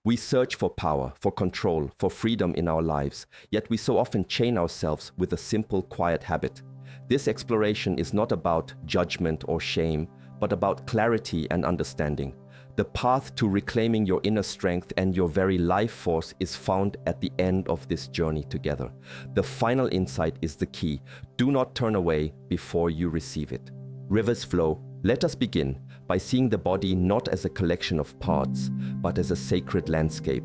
We search for power, for control, for freedom in our lives, yet we so often chain ourselves with a simple, quiet habit. This exploration is not about judgment or shame, but about clarity and understanding. The path to reclaiming your inner strength and your very life force is found at the end of this journey together. The final insight is the key. Do not turn away before you receive it. Rivers flow. Let us begin by seeing the body not as a collection of parts, but as a sacred landscape.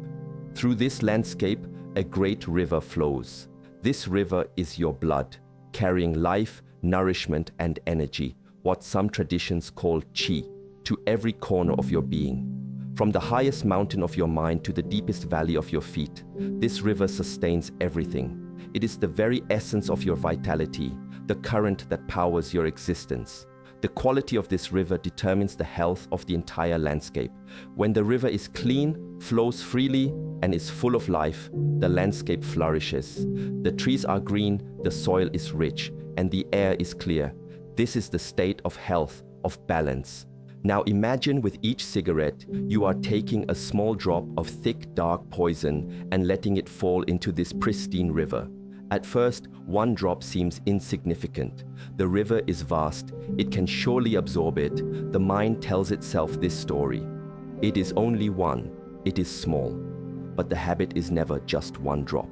Through this landscape, a great river flows. This river is your blood, carrying life, nourishment, and energy, what some traditions call qi, to every corner of your being. From the highest mountain of your mind to the deepest valley of your feet, this river sustains everything. It is the very essence of your vitality, the current that powers your existence. The quality of this river determines the health of the entire landscape. When the river is clean, flows freely, and is full of life, the landscape flourishes. The trees are green, the soil is rich, and the air is clear. This is the state of health, of balance. Now imagine with each cigarette, you are taking a small drop of thick, dark poison and letting it fall into this pristine river. At first, one drop seems insignificant. The river is vast. It can surely absorb it. The mind tells itself this story. It is only one. It is small. But the habit is never just one drop.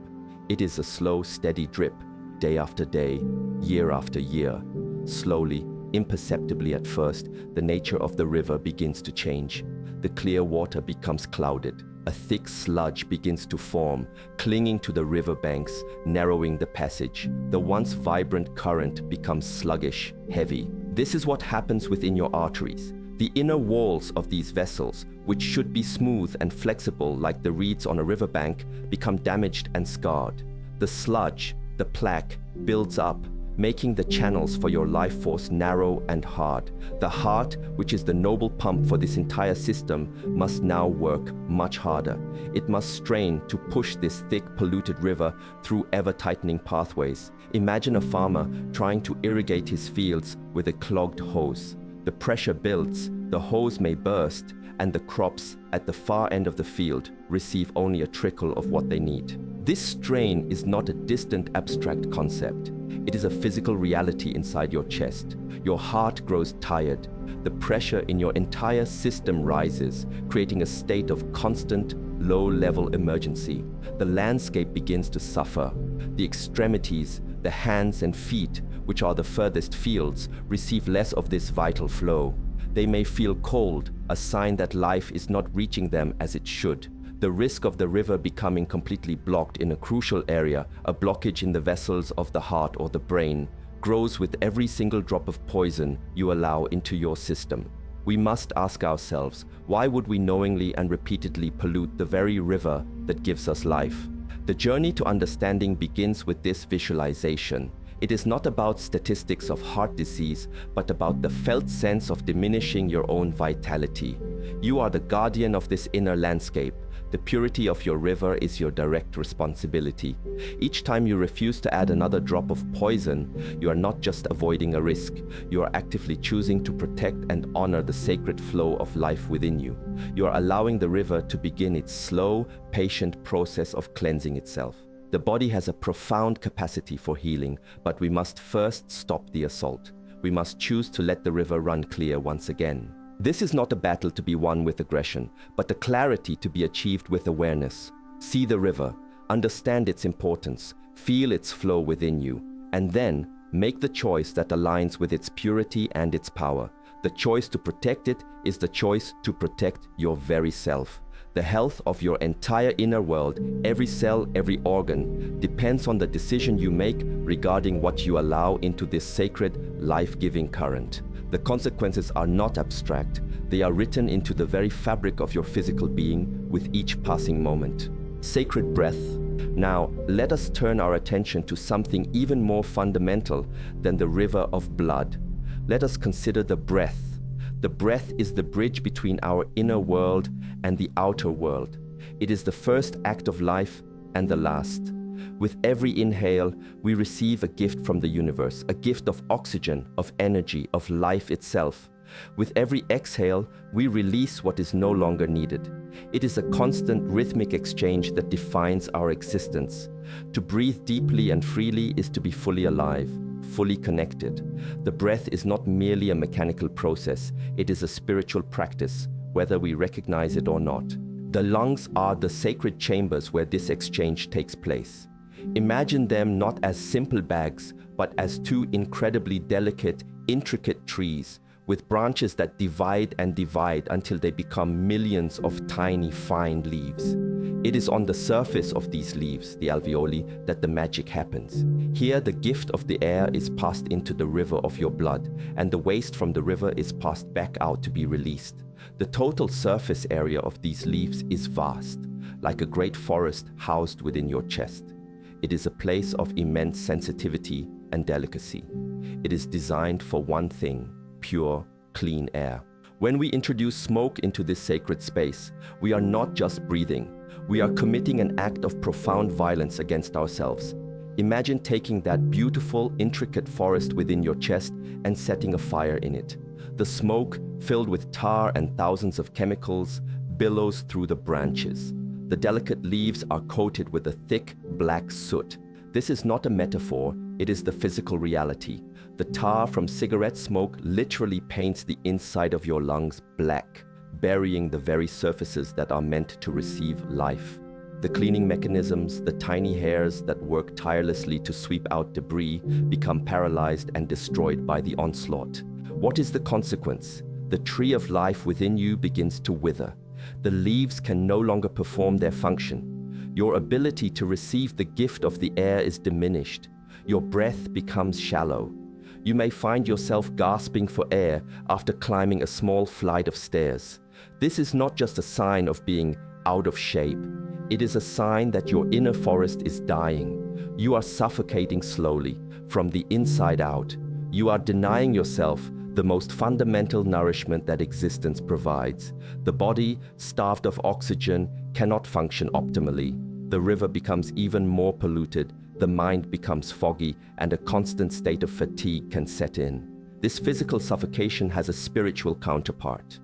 It is a slow, steady drip, day after day, year after year. Slowly, imperceptibly at first, the nature of the river begins to change. The clear water becomes clouded. A thick sludge begins to form, clinging to the river banks, narrowing the passage. The once vibrant current becomes sluggish, heavy. This is what happens within your arteries. The inner walls of these vessels, which should be smooth and flexible like the reeds on a riverbank, become damaged and scarred. The sludge, the plaque, builds up, making the channels for your life force narrow and hard. The heart, which is the noble pump for this entire system, must now work much harder. It must strain to push this thick, polluted river through ever-tightening pathways. Imagine a farmer trying to irrigate his fields with a clogged hose. The pressure builds, the hose may burst, and the crops at the far end of the field receive only a trickle of what they need. This strain is not a distant abstract concept. It is a physical reality inside your chest. Your heart grows tired. The pressure in your entire system rises, creating a state of constant, low-level emergency. The landscape begins to suffer. The extremities, the hands and feet, which are the furthest fields, receive less of this vital flow. They may feel cold, a sign that life is not reaching them as it should. The risk of the river becoming completely blocked in a crucial area, a blockage in the vessels of the heart or the brain, grows with every single drop of poison you allow into your system. We must ask ourselves, why would we knowingly and repeatedly pollute the very river that gives us life? The journey to understanding begins with this visualization. It is not about statistics of heart disease, but about the felt sense of diminishing your own vitality. You are the guardian of this inner landscape. The purity of your river is your direct responsibility. Each time you refuse to add another drop of poison, you are not just avoiding a risk. You are actively choosing to protect and honor the sacred flow of life within you. You are allowing the river to begin its slow, patient process of cleansing itself. The body has a profound capacity for healing, but we must first stop the assault. We must choose to let the river run clear once again. This is not a battle to be won with aggression, but a clarity to be achieved with awareness. See the river, understand its importance, feel its flow within you, and then make the choice that aligns with its purity and its power. The choice to protect it is the choice to protect your very self. The health of your entire inner world, every cell, every organ, depends on the decision you make regarding what you allow into this sacred, life-giving current. The consequences are not abstract. They are written into the very fabric of your physical being with each passing moment. Sacred breath. Now, let us turn our attention to something even more fundamental than the river of blood. Let us consider the breath. The breath is the bridge between our inner world and the outer world. It is the first act of life and the last. With every inhale, we receive a gift from the universe, a gift of oxygen, of energy, of life itself. With every exhale, we release what is no longer needed. It is a constant rhythmic exchange that defines our existence. To breathe deeply and freely is to be fully alive, fully connected. The breath is not merely a mechanical process, it is a spiritual practice, whether we recognize it or not. The lungs are the sacred chambers where this exchange takes place. Imagine them not as simple bags, but as two incredibly delicate, intricate trees, with branches that divide and divide until they become millions of tiny, fine leaves. It is on the surface of these leaves, the alveoli, that the magic happens. Here, the gift of the air is passed into the river of your blood, and the waste from the river is passed back out to be released. The total surface area of these leaves is vast, like a great forest housed within your chest. It is a place of immense sensitivity and delicacy. It is designed for one thing: pure, clean air. When we introduce smoke into this sacred space, we are not just breathing. We are committing an act of profound violence against ourselves. Imagine taking that beautiful, intricate forest within your chest and setting a fire in it. The smoke, filled with tar and thousands of chemicals, billows through the branches. The delicate leaves are coated with a thick, black soot. This is not a metaphor, it is the physical reality. The tar from cigarette smoke literally paints the inside of your lungs black, burying the very surfaces that are meant to receive life. The cleaning mechanisms, the tiny hairs that work tirelessly to sweep out debris, become paralyzed and destroyed by the onslaught. What is the consequence? The tree of life within you begins to wither. The leaves can no longer perform their function. Your ability to receive the gift of the air is diminished. Your breath becomes shallow. You may find yourself gasping for air after climbing a small flight of stairs. This is not just a sign of being out of shape. It is a sign that your inner forest is dying. You are suffocating slowly, from the inside out. You are denying yourself the most fundamental nourishment that existence provides. The body, starved of oxygen, cannot function optimally. The river becomes even more polluted, the mind becomes foggy, and a constant state of fatigue can set in. This physical suffocation has a spiritual counterpart.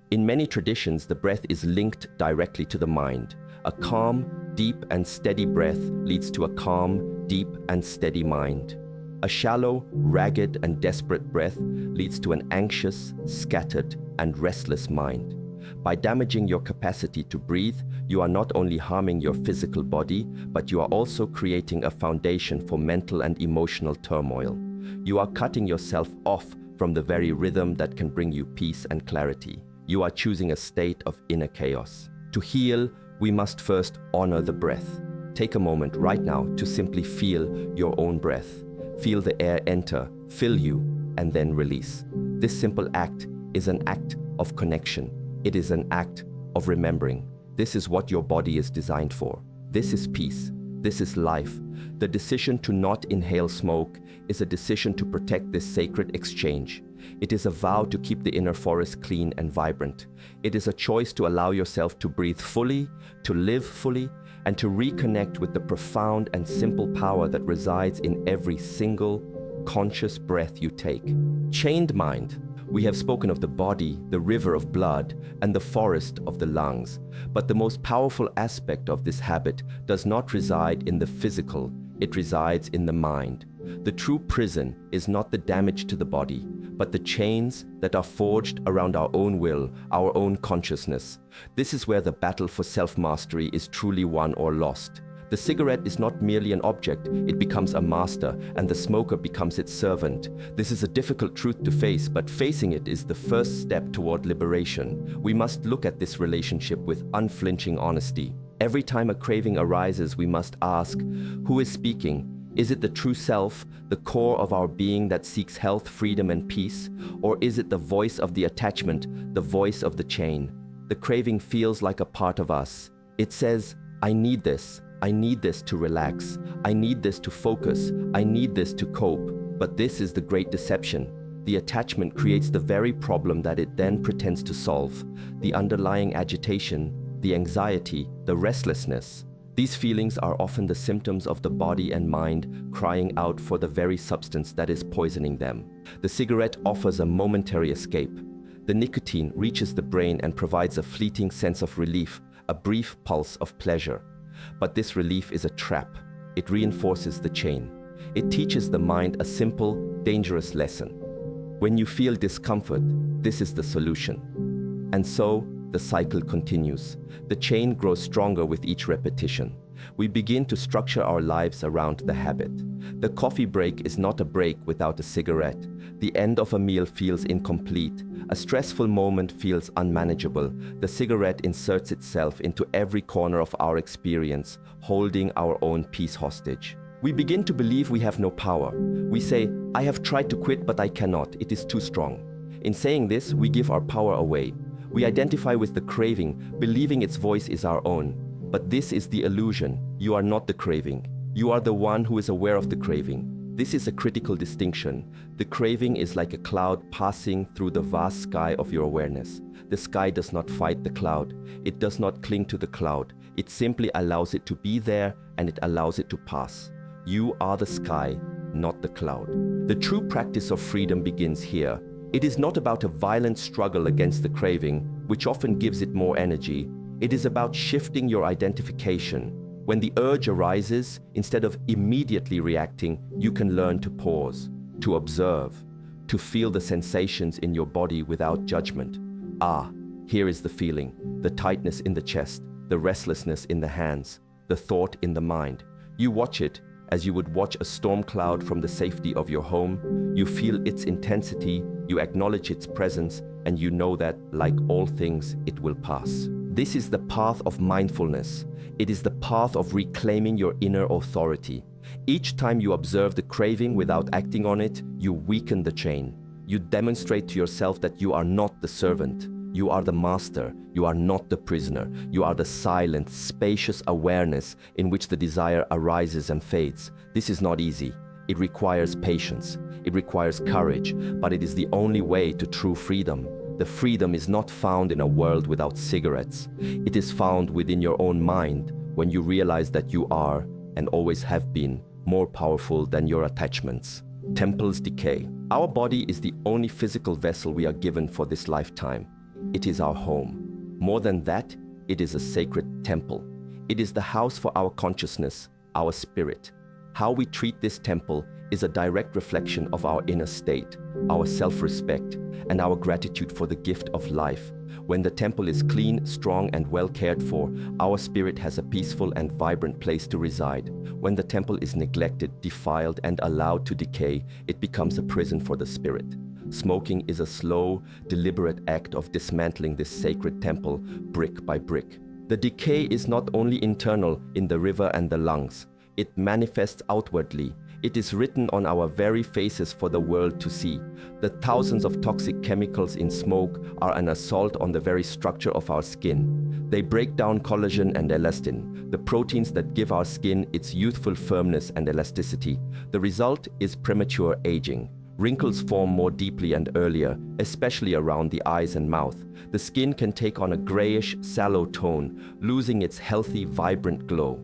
In many traditions, the breath is linked directly to the mind. A calm, deep, and steady breath leads to a calm, deep, and steady mind. A shallow, ragged, and desperate breath leads to an anxious, scattered, and restless mind. By damaging your capacity to breathe, you are not only harming your physical body, but you are also creating a foundation for mental and emotional turmoil. You are cutting yourself off from the very rhythm that can bring you peace and clarity. You are choosing a state of inner chaos. To heal, we must first honor the breath. Take a moment right now to simply feel your own breath. Feel the air enter, fill you, and then release. This simple act is an act of connection. It is an act of remembering. This is what your body is designed for. This is peace. This is life. The decision to not inhale smoke is a decision to protect this sacred exchange. It is a vow to keep the inner forest clean and vibrant. It is a choice to allow yourself to breathe fully, to live fully, and to reconnect with the profound and simple power that resides in every single conscious breath you take. Chained mind. We have spoken of the body, the river of blood, and the forest of the lungs. But the most powerful aspect of this habit does not reside in the physical, it resides in the mind. The true prison is not the damage to the body, but the chains that are forged around our own will, our own consciousness. This is where the battle for self-mastery is truly won or lost. The cigarette is not merely an object, it becomes a master, and the smoker becomes its servant. This is a difficult truth to face, but facing it is the first step toward liberation. We must look at this relationship with unflinching honesty. Every time a craving arises, we must ask, who is speaking? Is it the true self, the core of our being that seeks health, freedom, and peace? Or is it the voice of the attachment, the voice of the chain? The craving feels like a part of us. It says, I need this. I need this to relax. I need this to focus. I need this to cope. But this is the great deception. The attachment creates the very problem that it then pretends to solve. The underlying agitation, the anxiety, the restlessness. These feelings are often the symptoms of the body and mind crying out for the very substance that is poisoning them. The cigarette offers a momentary escape. The nicotine reaches the brain and provides a fleeting sense of relief, a brief pulse of pleasure. But this relief is a trap. It reinforces the chain. It teaches the mind a simple, dangerous lesson. When you feel discomfort, this is the solution. And so, the cycle continues. The chain grows stronger with each repetition. We begin to structure our lives around the habit. The coffee break is not a break without a cigarette. The end of a meal feels incomplete. A stressful moment feels unmanageable. The cigarette inserts itself into every corner of our experience, holding our own peace hostage. We begin to believe we have no power. We say, "I have tried to quit, but I cannot. It is too strong." In saying this, we give our power away. We identify with the craving, believing its voice is our own. But this is the illusion. You are not the craving. You are the one who is aware of the craving. This is a critical distinction. The craving is like a cloud passing through the vast sky of your awareness. The sky does not fight the cloud. It does not cling to the cloud. It simply allows it to be there and it allows it to pass. You are the sky, not the cloud. The true practice of freedom begins here. It is not about a violent struggle against the craving, which often gives it more energy. It is about shifting your identification. When the urge arises, instead of immediately reacting, you can learn to pause, to observe, to feel the sensations in your body without judgment. Ah, here is the feeling, the tightness in the chest, the restlessness in the hands, the thought in the mind. You watch it as you would watch a storm cloud from the safety of your home. You feel its intensity, you acknowledge its presence, and you know that, like all things, it will pass. This is the path of mindfulness. It is the path of reclaiming your inner authority. Each time you observe the craving without acting on it, you weaken the chain. You demonstrate to yourself that you are not the servant. You are the master. You are not the prisoner. You are the silent, spacious awareness in which the desire arises and fades. This is not easy. It requires patience. It requires courage, but it is the only way to true freedom. The freedom is not found in a world without cigarettes. It is found within your own mind when you realize that you are, and always have been, more powerful than your attachments. Temples decay. Our body is the only physical vessel we are given for this lifetime. It is our home. More than that, it is a sacred temple. It is the house for our consciousness, our spirit. How we treat this temple is a direct reflection of our inner state, our self-respect, and our gratitude for the gift of life. When the temple is clean, strong, and well cared for, our spirit has a peaceful and vibrant place to reside. When the temple is neglected, defiled, and allowed to decay, it becomes a prison for the spirit. Smoking is a slow, deliberate act of dismantling this sacred temple brick by brick. The decay is not only internal in the liver and the lungs. It manifests outwardly. It is written on our very faces for the world to see. The thousands of toxic chemicals in smoke are an assault on the very structure of our skin. They break down collagen and elastin, the proteins that give our skin its youthful firmness and elasticity. The result is premature aging. Wrinkles form more deeply and earlier, especially around the eyes and mouth. The skin can take on a grayish, sallow tone, losing its healthy, vibrant glow.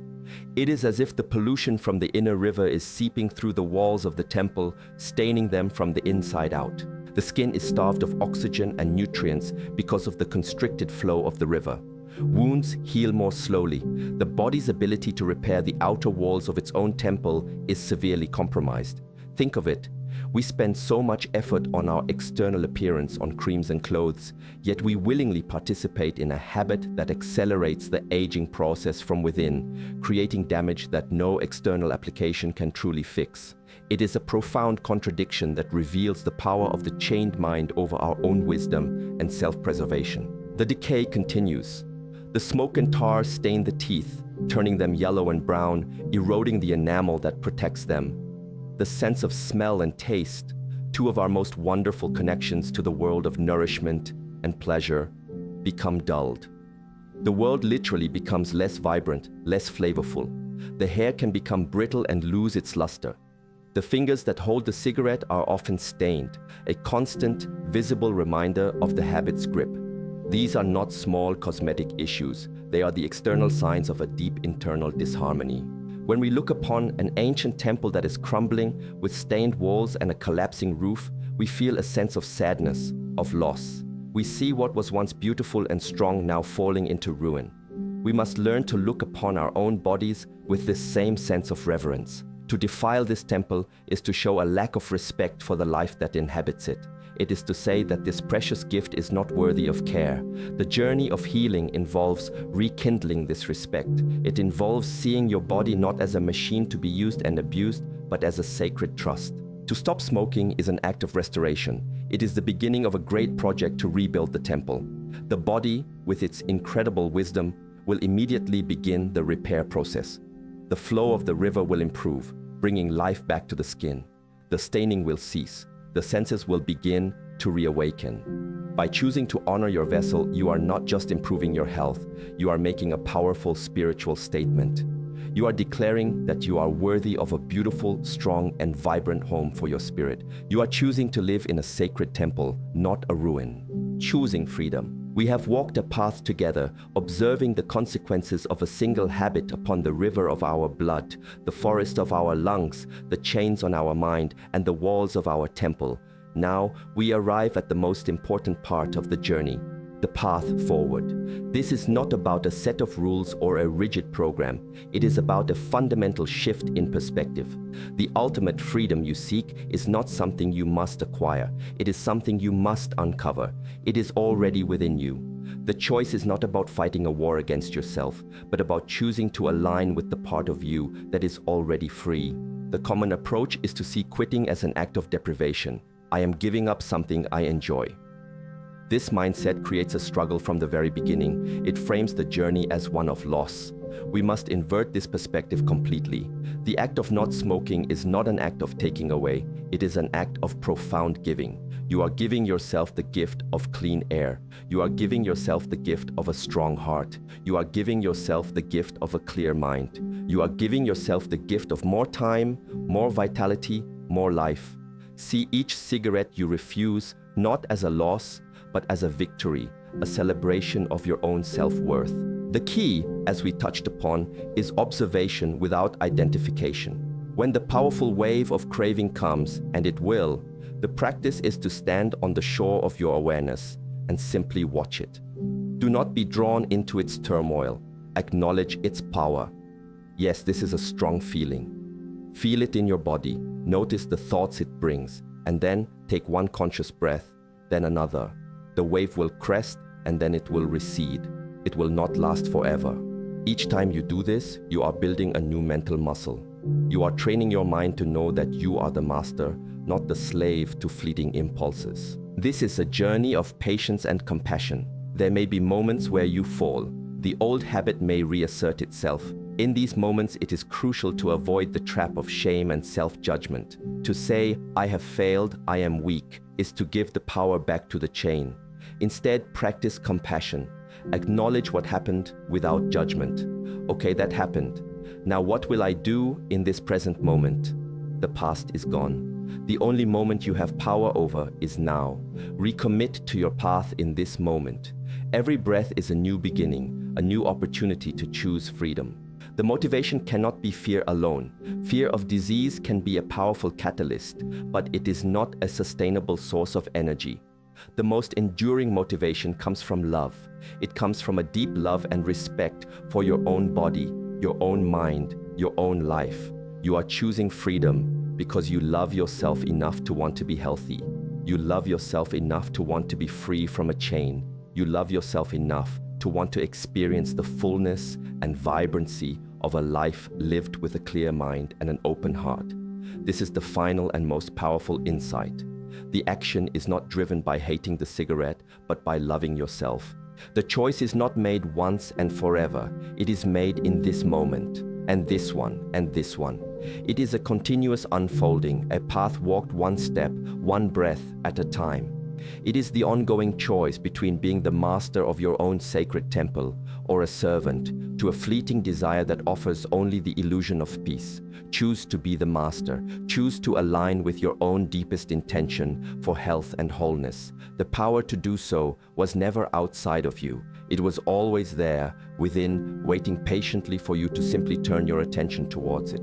It is as if the pollution from the inner river is seeping through the walls of the temple, staining them from the inside out. The skin is starved of oxygen and nutrients because of the constricted flow of the river. Wounds heal more slowly. The body's ability to repair the outer walls of its own temple is severely compromised. Think of it. We spend so much effort on our external appearance, on creams and clothes, yet we willingly participate in a habit that accelerates the aging process from within, creating damage that no external application can truly fix. It is a profound contradiction that reveals the power of the chained mind over our own wisdom and self-preservation. The decay continues. The smoke and tar stain the teeth, turning them yellow and brown, eroding the enamel that protects them. The sense of smell and taste, two of our most wonderful connections to the world of nourishment and pleasure, become dulled. The world literally becomes less vibrant, less flavorful. The hair can become brittle and lose its luster. The fingers that hold the cigarette are often stained, a constant, visible reminder of the habit's grip. These are not small cosmetic issues. They are the external signs of a deep internal disharmony. When we look upon an ancient temple that is crumbling with stained walls and a collapsing roof, we feel a sense of sadness, of loss. We see what was once beautiful and strong now falling into ruin. We must learn to look upon our own bodies with this same sense of reverence. To defile this temple is to show a lack of respect for the life that inhabits it. It is to say that this precious gift is not worthy of care. The journey of healing involves rekindling this respect. It involves seeing your body not as a machine to be used and abused, but as a sacred trust. To stop smoking is an act of restoration. It is the beginning of a great project to rebuild the temple. The body, with its incredible wisdom, will immediately begin the repair process. The flow of the river will improve, bringing life back to the skin. The staining will cease. The senses will begin to reawaken. By choosing to honor your vessel, you are not just improving your health, you are making a powerful spiritual statement. You are declaring that you are worthy of a beautiful, strong, and vibrant home for your spirit. You are choosing to live in a sacred temple, not a ruin. Choosing freedom. We have walked a path together, observing the consequences of a single habit upon the river of our blood, the forest of our lungs, the chains on our mind, and the walls of our temple. Now we arrive at the most important part of the journey, the path forward. This is not about a set of rules or a rigid program. It is about a fundamental shift in perspective. The ultimate freedom you seek is not something you must acquire. It is something you must uncover. It is already within you. The choice is not about fighting a war against yourself, but about choosing to align with the part of you that is already free. The common approach is to see quitting as an act of deprivation. I am giving up something I enjoy. This mindset creates a struggle from the very beginning. It frames the journey as one of loss. We must invert this perspective completely. The act of not smoking is not an act of taking away. It is an act of profound giving. You are giving yourself the gift of clean air. You are giving yourself the gift of a strong heart. You are giving yourself the gift of a clear mind. You are giving yourself the gift of more time, more vitality, more life. See each cigarette you refuse not as a loss, but as a victory, a celebration of your own self-worth. The key, as we touched upon, is observation without identification. When the powerful wave of craving comes, and it will, the practice is to stand on the shore of your awareness and simply watch it. Do not be drawn into its turmoil. Acknowledge its power. Yes, this is a strong feeling. Feel it in your body. Notice the thoughts it brings, and then take one conscious breath, then another. The wave will crest and then it will recede. It will not last forever. Each time you do this, you are building a new mental muscle. You are training your mind to know that you are the master, not the slave to fleeting impulses. This is a journey of patience and compassion. There may be moments where you fall. The old habit may reassert itself. In these moments, it is crucial to avoid the trap of shame and self-judgment. To say, I have failed, I am weak, is to give the power back to the chain. Instead, practice compassion. Acknowledge what happened without judgment. Okay, that happened. Now what will I do in this present moment? The past is gone. The only moment you have power over is now. Recommit to your path in this moment. Every breath is a new beginning, a new opportunity to choose freedom. The motivation cannot be fear alone. Fear of disease can be a powerful catalyst, but it is not a sustainable source of energy. The most enduring motivation comes from love. It comes from a deep love and respect for your own body, your own mind, your own life. You are choosing freedom because you love yourself enough to want to be healthy. You love yourself enough to want to be free from a chain. You love yourself enough to want to experience the fullness and vibrancy of a life lived with a clear mind and an open heart. This is the final and most powerful insight. The action is not driven by hating the cigarette, but by loving yourself. The choice is not made once and forever. It is made in this moment, and this one, and this one. It is a continuous unfolding, a path walked one step, one breath at a time. It is the ongoing choice between being the master of your own sacred temple or a servant to a fleeting desire that offers only the illusion of peace. Choose to be the master. Choose to align with your own deepest intention for health and wholeness. The power to do so was never outside of you. It was always there, within, waiting patiently for you to simply turn your attention towards it.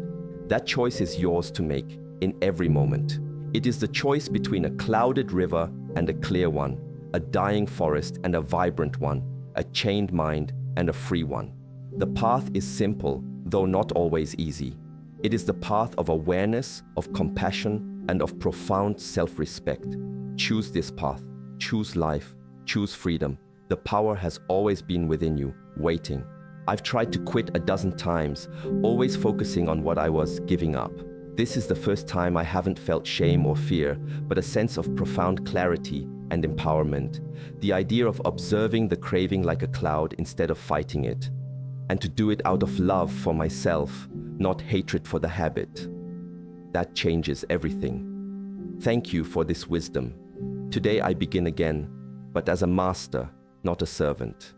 That choice is yours to make in every moment. It is the choice between a clouded river and a clear one, a dying forest and a vibrant one, a chained mind and a free one. The path is simple, though not always easy. It is the path of awareness, of compassion, and of profound self-respect. Choose this path. Choose life. Choose freedom. The power has always been within you, waiting. I've tried to quit a dozen times, always focusing on what I was giving up. This is the first time I haven't felt shame or fear, but a sense of profound clarity and empowerment. The idea of observing the craving like a cloud instead of fighting it. And to do it out of love for myself, not hatred for the habit. That changes everything. Thank you for this wisdom. Today I begin again, but as a master, not a servant.